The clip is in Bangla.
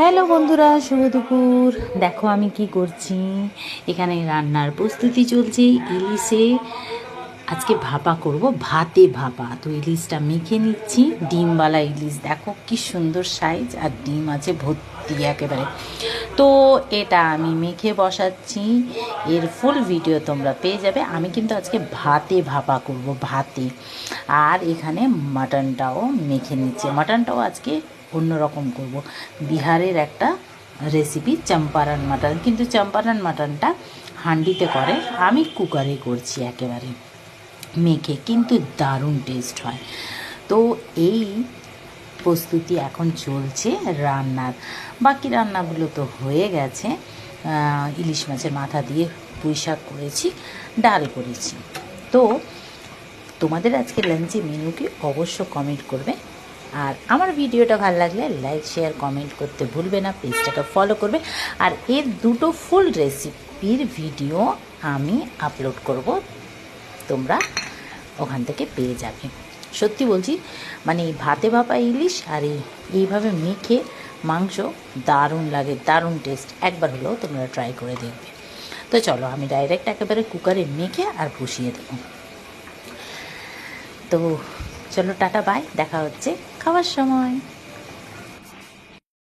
হ্যালো বন্ধুরা, শুভ দুপুর। দেখো আমি কি করছি, এখানে রান্নার প্রস্তুতি চলছে। ইলিশে আজকে ভাপা করব, ভাতে ভাপা। তো ইলিশটা মেখে নিচ্ছি, ডিমওয়ালা ইলিশ। দেখো কি সুন্দর সাইজ, আর ডিম আছে ভর্তি একেবারে। তো এটা আমি মেখে বসাচ্ছি, এর ফুল ভিডিও তোমরা পেয়ে যাবে। আমি কিন্তু আজকে ভাতে ভাপা করব, ভাতে। আর এখানে মাটনটাও মেখে নিচ্ছি। মাটনটাও আজকে অন্যরকম করব, বিহারের একটা রেসিপি, চম্পারন মাটন। কিন্তু চম্পারন মাটনটা হাঁডিতে করে, আমি কুকারে করছি একেবারে মেখে, কিন্তু দারুণ টেস্ট হয়। তো এই প্রস্তুতি এখন চলছে রান্নার। বাকি রান্নাগুলো তো হয়ে গেছে। ইলিশ মাছের মাথা দিয়ে পুঁই শাক করেছি, ডাল করেছি। তো তোমাদের আজকে লাঞ্চে মেনু কি অবশ্য কমেন্ট করবে। আর আমার ভিডিওটা ভালো লাগলে লাইক শেয়ার কমেন্ট করতে ভুলবে না, পেজটাকে ফলো করবে। আর এর দুটো ফুল রেসিপির ভিডিও আমি আপলোড করব, তোমরা ওখান থেকে পেয়ে যাবে। সত্যি বলছি, মানে এই ভাতে ভাপা ইলিশ আর এইভাবে মেখে মাংস দারুণ লাগে, দারুণ টেস্ট। একবার হলেও তোমরা ট্রাই করে দেখবে। তো চলো, আমি ডাইরেক্ট একেবারে কুকারে মেখে আর বসিয়ে দেবো। তো চলো, টাটা বাই, দেখা হচ্ছে খাওয়ার সময়।